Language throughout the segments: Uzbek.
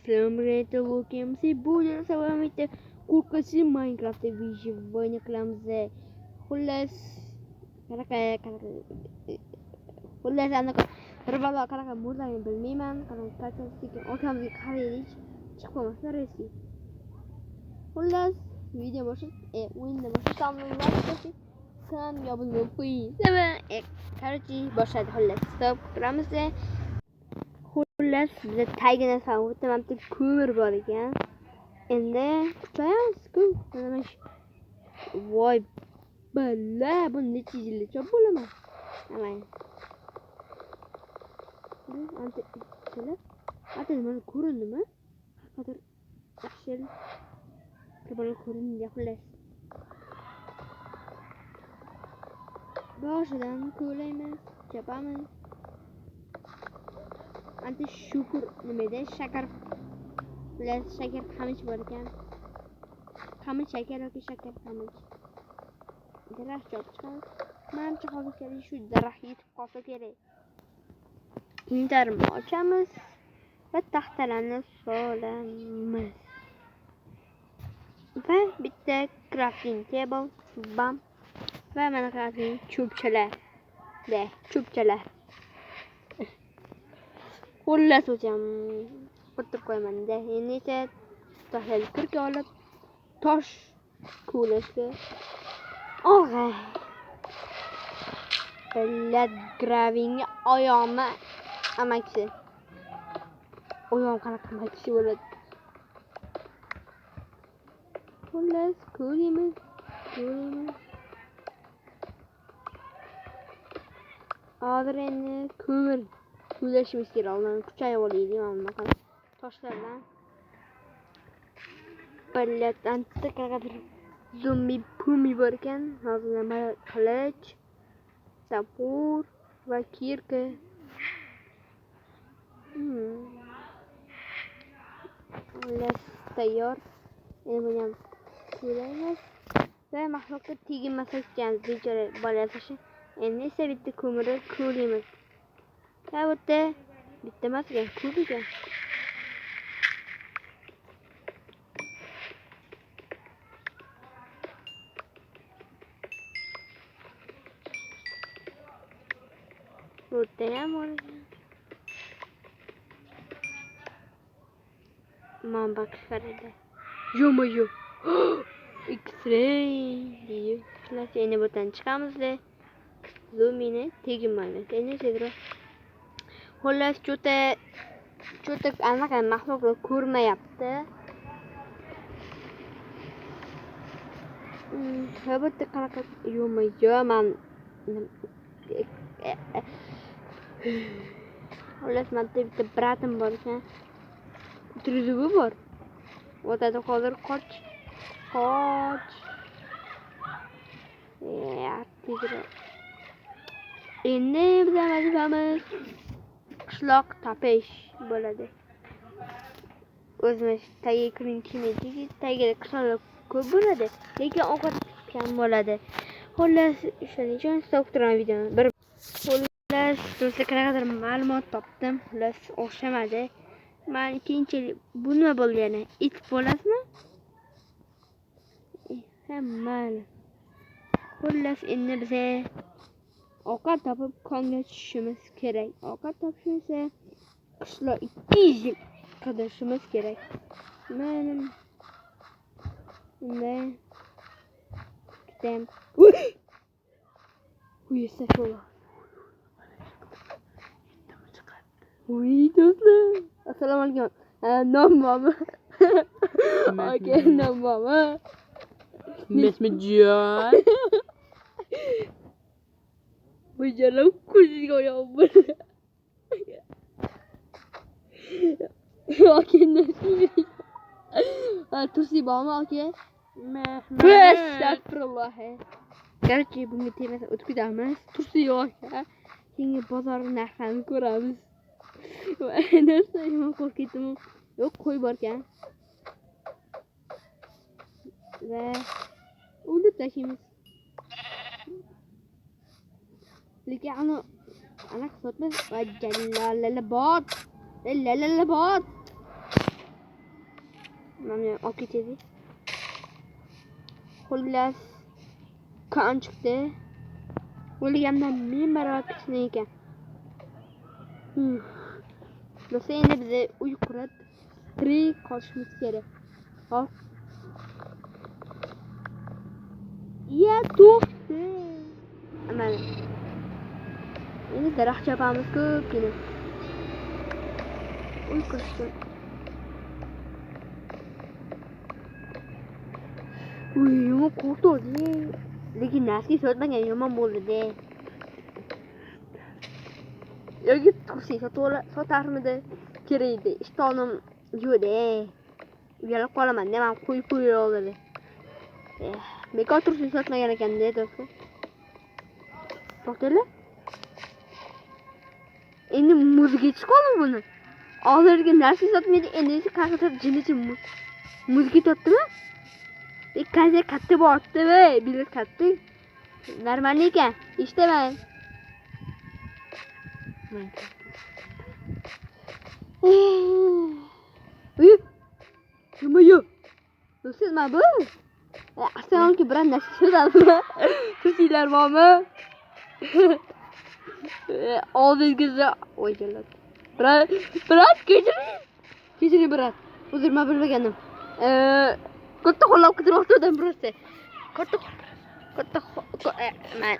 Assalamualaikum welcome si bu savamite kurkasi Minecraft videoini qilamiz. Xullas xullas anaqa bir balo qanaqa bo'lganini bilmayman. Qanaqa sekin okamga qaraylik chiqib qolmasa reski. Xullas video o'yinni boshlaymiz. Kanalga obuna bo'lib qo'ying. Qarchi boshladi. Xullas stop qilamiz. Xullas bizda taygina o'tamamda ko'mir bor ekan. Endi kutaymiz-ku. Mana shu voy balla bu necha yilcha bo'laman. Mana. Anta nima ko'rindimi? Qadar yaxshi. Qibol ko'rindi xullas. Boshidan ko'laymiz, chapamiz. Anta shukur nimada shakar bilan shakar qamish bor ekan. Qamish shakar yoki shakar qamish. Daraxt chopchiqamiz. Manimcha hozir shu daraxt yetib qolsa kerak. Intarni ochamiz va taxtalarni solamiz. Va bitta crafting table, bam. Va mana crafting cho'pchalar. Cho'pchalar. Xullas o'zim o'tirib qo'yaman-da. Endi esa toshlarni kirga olib tosh ko'lashga og'ay. Xullas graving oyog'imni amaksi. Oyog'im qanaqa amaksi bo'ladi. Xullas ko'ramiz. Hozir endi ko'mir ko'lashimiz kerak. Ularni kuchayib olaylik mana bunaqa toshlardan. Ballatdan qanaqa zombi pumi bor ekan. Hozir nima qilich, sapur va kirka. Xullas tayyor. Endi buni ham ko'ramiz. Va mahluqqa tegmasa ekan bechora bolasi. Endi esa bitta ko'mirni ko'ramiz. Ha bitta emas ekan, ko'p ekan. Bitta ham bor. Man bak qaraydi. Yo'mayo. X-ray diye. Xullas endi bundan chiqamiz-da. Zoomini tegmaymiz. Endi tezroq. Xullas cho'ta anaqa mahluqlar ko'rmayapti. Bitta qanaqa yo'mayo men xullas men bitta bratim bor ekan. Truzuvi bor. O'tadi hozir qoch. Tezroq. Endi bizlar vazifamiz qishloq topish bo'ladi. O'zimiz tagiga kiringchimiki, tagiga qishloqlar ko'p bo'ladi, lekin ovqat kam bo'ladi. Xullas, shuning uchun stop turaman videoni. Xullas, do'stlar qanaqadir ma'lumot topdim. Xullas, o'xshamadi. Men keyinchalik bu nima bo'ldi yana? It bo'lasizmi? Mayli. Xullas, endi biza ovqat topib konga tushishimiz kerak. Ovqat topishimiz esa qishloq 2 yil qadashimiz kerak. Men bunday kitam. Estağfurullah. Do'stlar. Assalomu alaykum. Nom bormi? Aka, nom bormi? Mesmijon. Bu jalan ko'ziga oyog'im bo'ldi. Aka, nasib. Tursi bormi aka? Astagfirullah. Garchi bunga tegmasa o'tib ketamiz. Tursi yo'q aka. Keyin bozor narxlarini ko'ramiz. Narsa yomon qo'rqib ketdim. Yo'q, qo'y bor ekan. Va o'lib tashlaymiz. Lekin ana hisobda va jallalabot. Mana olib ketaylik. Xullas kon chiqdi. O'lgandan men marotibsizman ekan. Do'stlar, endi biza uy qurib tirik qolishimiz kerak. Hop. Ya to'xta. Mana. Endi daraxt chopamiz ko'pgina. Uy qurishdim. Uyim qo'rqdi. Lekin narsa sotmagan yomon bo'ldi-da. Yoki tursi sotarmidi? Kerak edi. Ishtonim yo'q-da. Uyalib qolaman, men qo'yib oldi. Bekor tursi sotmagan ekan-da, do'stlar. To'xtanglar. Endi muzga chiqoldi buni. Hozirgi narsa sotmaydi, endi esa qaqatir jinichi muzga totdimi? Qancha katta bo'pti-da, bilet katta. Normal ekan, eshitaman. Uy. Nima yo'q? Do'stlar, nima bu? Aslonki biron narsa sotadimi? Tursinglar bormi? Oldingizda o'ylanib. Brat, kechiring brat. O'zim nima bilmagandim. Katta qo'llab qidirmoqdim birasi. Katta men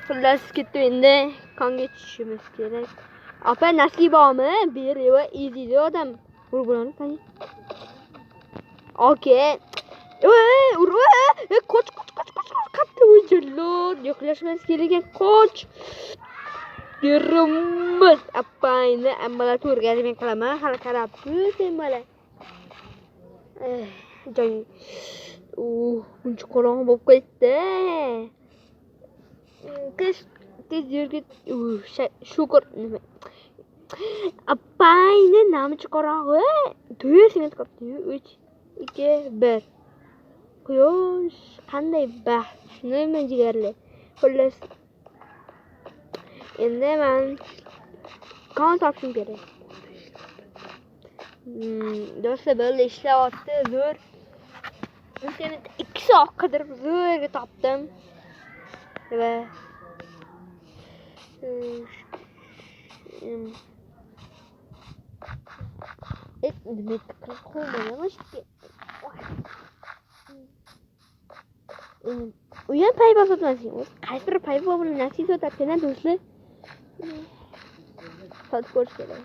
xullas ketdi endi. Konga tushishimiz kerak. Opa, nasib bormi? Bereva izidi odam. Urg'ulani qani? Okay. Qoch. Katta o'yinchilar. Yo'qlashimiz kerak. Qoch. Yurimiz. Apayni ammalar o'rganib qilaman. Hali qarab tursin bola. Joy. Buncha qorong'i bo'lib ketdi. Tez yurga shukur nima. Apayni namchi qorong'i. 4 sekund qoldi. 3 2 1. Quyosh qanday baxtli jigarli. Xullas. Endi men kon topishim kerak. Do'stlar, böyle ishlayapti, zo'r. Internetda 2 soat qidirib zo'rga topdim. Va uyam payba sotmasin. Qaysi bir payba bilan nasib sotadi-da, do'stlar. Sotib ko'rish kerak.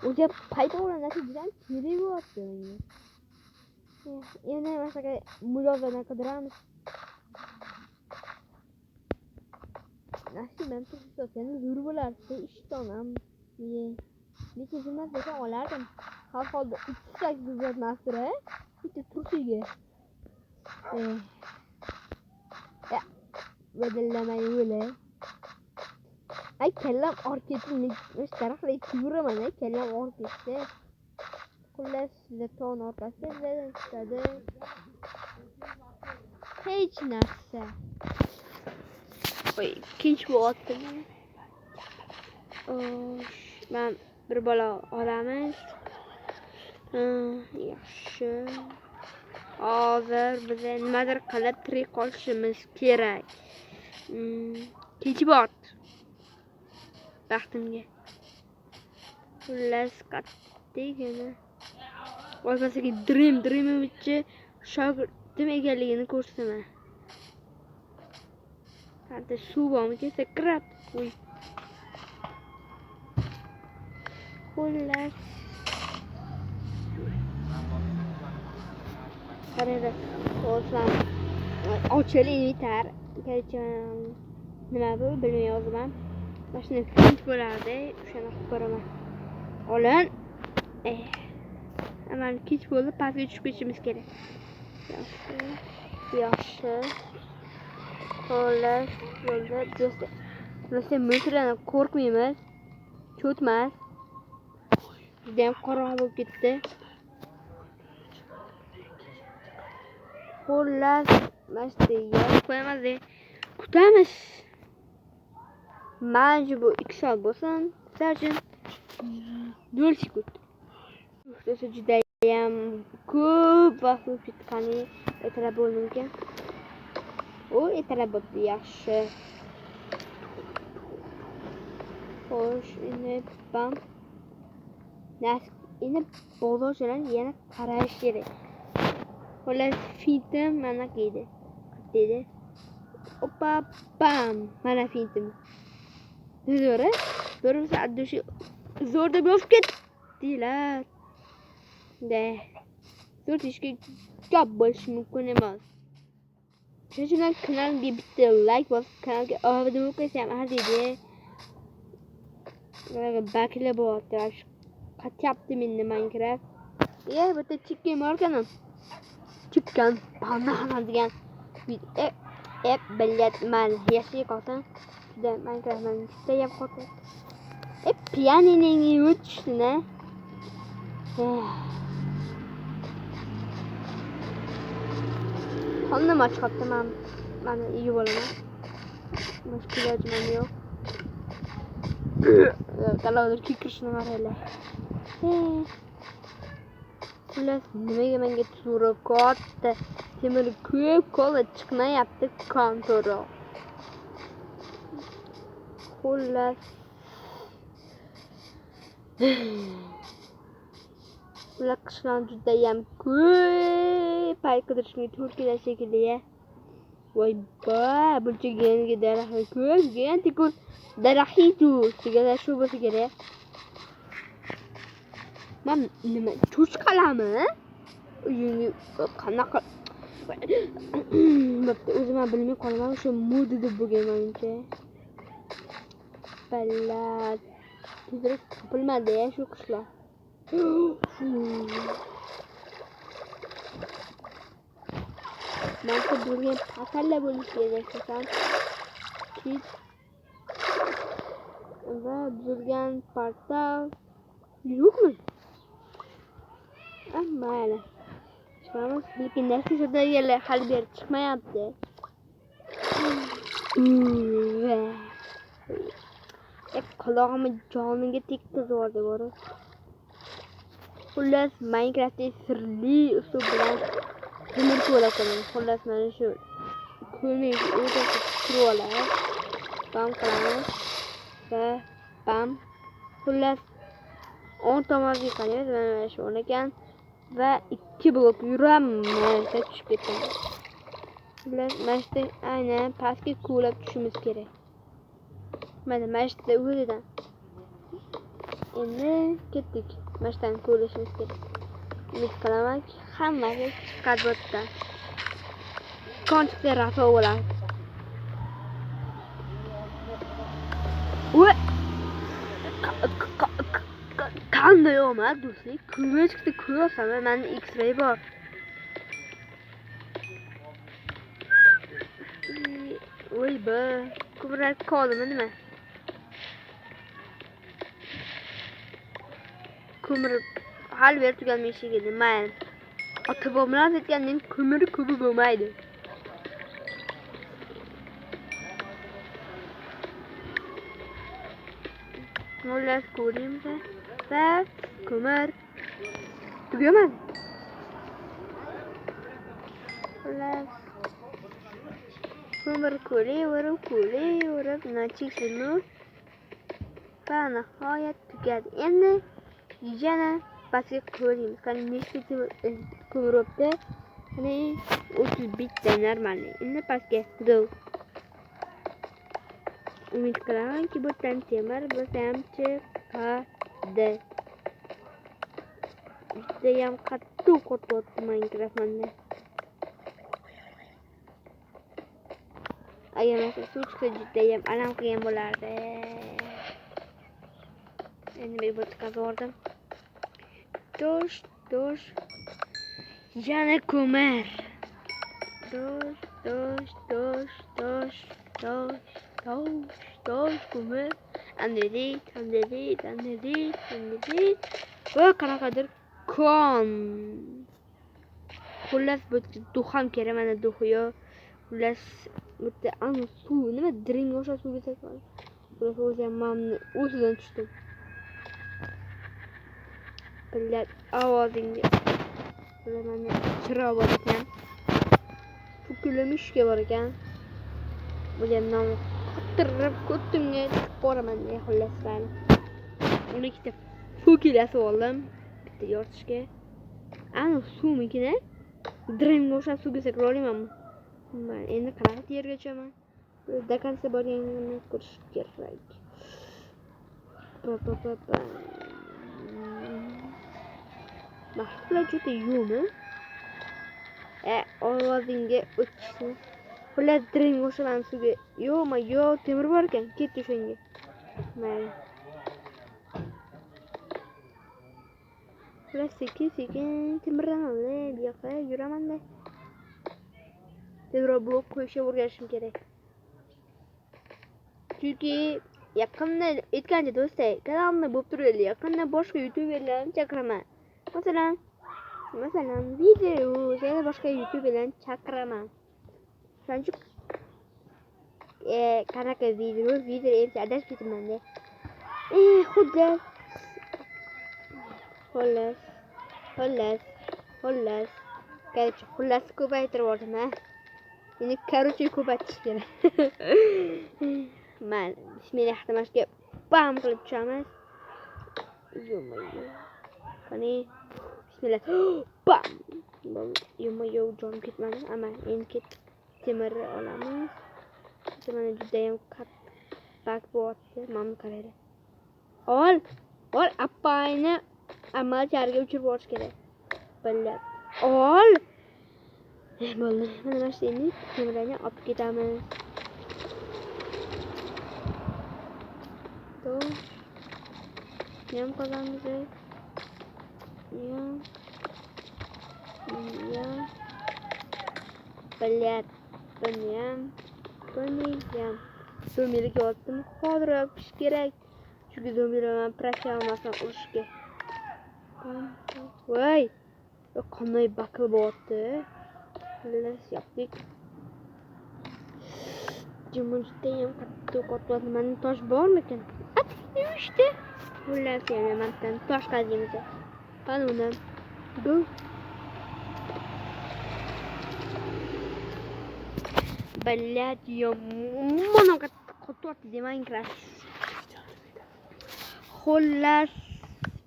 O'zi payba bilan nasib bilan kerak bo'lyapti. Yana masalan mujozana qidiramiz. Nasib men turib sotgani zo'r bo'lardi. Ishtonam. Lekin xizmat bo'lsa olardim. Har holda 300 uzatmasdir, bitta tursiga. Badallamay o'la. Ay kellam orketni o'z taraflay yuraman, kellam orketda. Xullas, ton orqasida chiqadi. Hech narsa. Voy, kinch bo'lyapti. Men bir bola olamiz. Yaxshi. Hozir biz nimadir qilib tirik qolishimiz kerak. Kechib o'tdi. Baxtimga. Xullas, qattigina. O'zbasiga Dreamovich shogirdim ekanligini ko'rsaman. Qancha suv bormi, sakrab qo'y. Xullas. Qaraydi. O'zim ochilib yetar. Nima bu bilmayapman. Mashina tinch bo'lardi, o'shani qilib ko'raman. Olin. Amal kech bo'ldi, pastga tushib ketishimiz kerak. Yaxshi. Xullas, yo'lda do'stlar. Do'stlar, metrodan qo'rqmaymiz. Cho'tmas. Juda ham qorong'i bo'lib ketdi. Xullas, mashina yo'q qo'yamiz. Kutamiz. Mana bu 2 soat bo'lsin. Sizlar uchun 0 sekund. Do'stlar, juda ham ko'p vaqt o'tib ketdi. Qani ertalab bo'lmagan. O ertalab bo'ldi, yaxshi. Xo'sh, endi bam. Endi bozorchilar yana qarash kerak. Xullas, fintim mana deydi. Dedi. Opa, bam. Mana fintim. Zo'ra. Bir soat dushi zo'r deb yozib ketdilar. Zo'r ishga gap bo'lishi mumkin emas. Shuning uchun kanalga bitta like bosib, kanalga obuna bo'lib qo'ysam arziydi. Bakla bo'lyapti. Qatyapti meni Minecraft. Bitta chicken borkanam. Chicken banana degan. Bilyapman. Yashay qolsam. Juda Minecraftdan istayap qoldi. Pianining o'tishdi-na. Hamma chiqibdi, mana iyi bo'laman. Boshqa ilojim yo'q. Qaladir kikirishni qaranglar. Xullas, nimaga menga turib qotdi? Temir ko'p qo'li chiqmayapti kontori. Xullas. Ular qishdan juda ham ko'p pay qidirishga to'g'ri keladi shekilli. Voy ba, bunchaga daraxt ko'p, gentikul daraxtu, sigara shu bo'lsa kerak. Men nima cho'chqalami? Uyingni qanaqa o'zim ham bilmay qolaman, o'sha moda deb bo'lganmancha. Ballat. Tezroq topilmadi shu qishlar. Men bilgan pasalla bo'lish kerak ekan. Va bilgan portal yo'qmi? Mayli. Chiqamiz. Lekin natijalar hali beri chiqmayapti. Qulog'imni joniga tekkizib yubordi. Xullas, Minecraft'da sirli usul bilan temir ko'lab qo'yaman. Xullas, mana shu ko'lning o'rtasida turib olamiz. Bam qilamiz. Va bam. Xullas, 10 tomonga qaraymiz. Mana shu ekan. Va 2 blok yuraman, tushib ketdim. Xullas, mana shu aynan pastga ko'lab tushimiz kerak. Mana mashta o'zidan. Endi ketdik. Mashtan ko'rishimiz kerak. Umid qilaman, hammasi chiqadi. Konchiqda rafa bo'ladi. Qanday omad do'stlik? Ko'rishda ko'rasan, menda X-ray bor. Voy ba, ko'rak qoldimi nima? Ko'mir hal berib tugalmayshi edi. Mayli. Ota-bobomlar aytganning ko'miri ko'pi bo'lmaydi. Xullas ko'raymiz. Va ko'mir tugamadi. Xullas ko'mir ko'raverib, nachishini va nihoyat tugadi. Endi yana pastga ko'raymiz. Qani nechta ko'mir o'tdi? Qani 31 ta normalniy. Endi pastga qidiv. Umid qilamanki, bu tan temir bo'lsa ham chiqadi. Juda ham qattiq qo'rqyapti Minecraft menda. Agar men suv chiqsa juda ham alam qilgan bo'lardi. Endi men bu chiqardim. Tosh. Yana ko'mir. Tosh, ko'mir. Andedit. Va qanaqadir kon. Xullas bu duxam kerak, mana duxyo. Xullas bitta ana suv nima drink o'sha suvga tashladi. Xullas o'zim mamnun o'zidan tushdim. Billat ovozingni bilaman chiroq bor ekan. Fukilamishga bor ekan. Bu yerdan qottirib ko'timga boraman deya xullasdan. Uni ikkita fukilasi oldim. Bitta yortishga. Ana suvmikina. Dremga o'xshab suvga sakra olamanmi? Men endi qanaqa yerga tushaman? Dakansa borganini ko'rish kerak. Mahsulot juda yo'qmi? Ovozingga o'tishni. Xullas dremga o'xshagan suvga. Yo'q, temir bor ekan. Ketdi o'shanga. Mayli. Xullas sekin temirdan olib, bu yoqqa yuraman-da. Tezroq blok qo'yishga o'rganishim kerak. Chunki yaqinda aytgancha do'stlar, kanalimda bo'lib turadi. Yaqinda boshqa youtuberlarni chaqiraman. Masalan, video yana boshqa youtuberlarni chaqiraman. Shuning uchun qanaqa video endi adashib ketaman-da. Xullas ko'paytirib yubordim. Endi ko'paytirish kerak. Men bismillahirrohmanirrohimga bam qilib tushamiz. Qani bismillah. Bam. Yo'q, jonim ketmadi. Ama endi temir olamiz. Mana juda ham qattiq bo'lyapti. Mana qaraydi. Ol appayni amal jarga uchirib yuborish kerak. Billat. Ol. Bo'ldi. Mana shu endi temirlarni olib ketamiz. Yam qozamiz. Billat. Buni zombilik oldim. Hozir yopish kerak. Chunki zombilarni prasha olmasdan urishga. Voy. Qanday bakil bo'lyapti. Xullas yapdik. Jumurda ham qattiq qotib mana tosh bormikan? Atishdi. Xullas yana mendan tosh qaziymiz. Qani undan. Go. Billat yomon qotyapti demang Minecraft. Xullas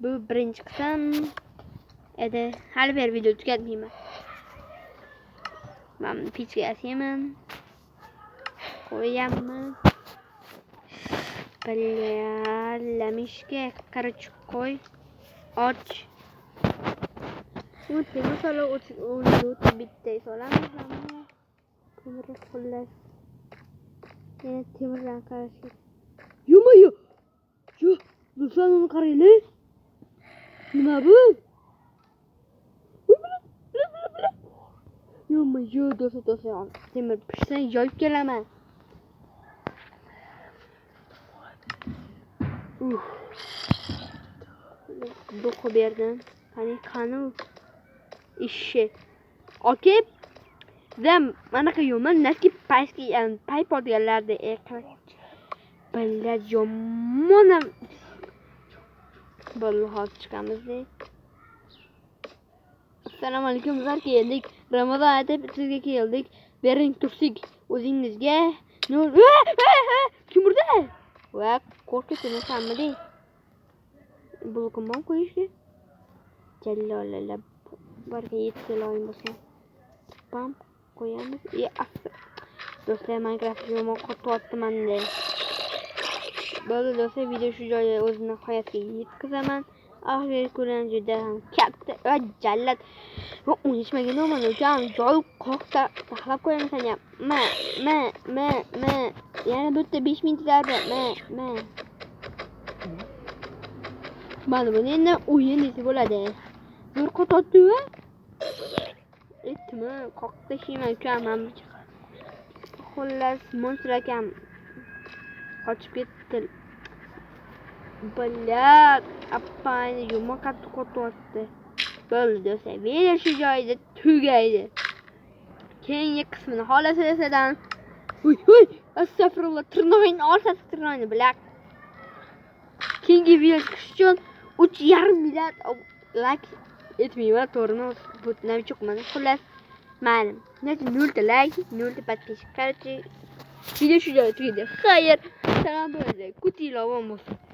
bu birinchi qism edi. Hali bir video tugatmayman. Men pechga asaman. Qo'yamiz. Lamishga qarich qo'y. Och. O'tdi, masalan, o'tdi bitta solamiz. Xullas. Yana temirdan qarashib. Yo'q. Do'stlar, uni qaranglar. Nima bu? Yo'q, do'stlar. Temir pishsang yoyib kelaman. Do'q berdim. Qani ishi. Okey. Zam manaqa yo'man, naski payp olganlarda billat yomon. Bo'ldi, hozir chiqamiz-da. Assalomu alaykum, bizlar keldik. Ramazon aytib sizga keldik. Bering tursak o'zingizga. Kim urdi? Va qo'rqitmasanmi? Bulqimon qo'yishga. Jallollar barga yetkiloyim bo'lsa. Bam qo'yamiz. Do'stlar, Minecraft yomon qotyapti-manda. Bo'ldi do'stlar, video shu joyda o'z nihoyasiga yetkazaman. Oxirgi ko'ran juda ham katta va jallat. Va o'ynashmagan o'man ukam, joy qoqta taxlab qo'yaman ham. Yana bu yerda 5 minutlar bor. Mana buni endi o'yin desa bo'ladi. Zo'r qotyapti-ku. Aytdim, qoqta shiyman ukam ham. Xullas, monster akam qochib ketdi. Billat appayni yomon qattiq qotyapti. Bo'ldi do'stlar, video shu joyda tugaydi. Keyingi qismini xohlasangiz, Uy, astagfirullah, tirnog'ingni olsasi tirnog'ingni bilak. Keyingi video chiqish uchun 3,5 milliard like etmayman, to'g'rimi? Bu nima chiqmadi. Xullas, mayli. Nechta 0 ta like, 0 ta подписчик. Короче, video shu joyda tugadi. Xayr, salom bo'ladi. Kutilov bo'lsin.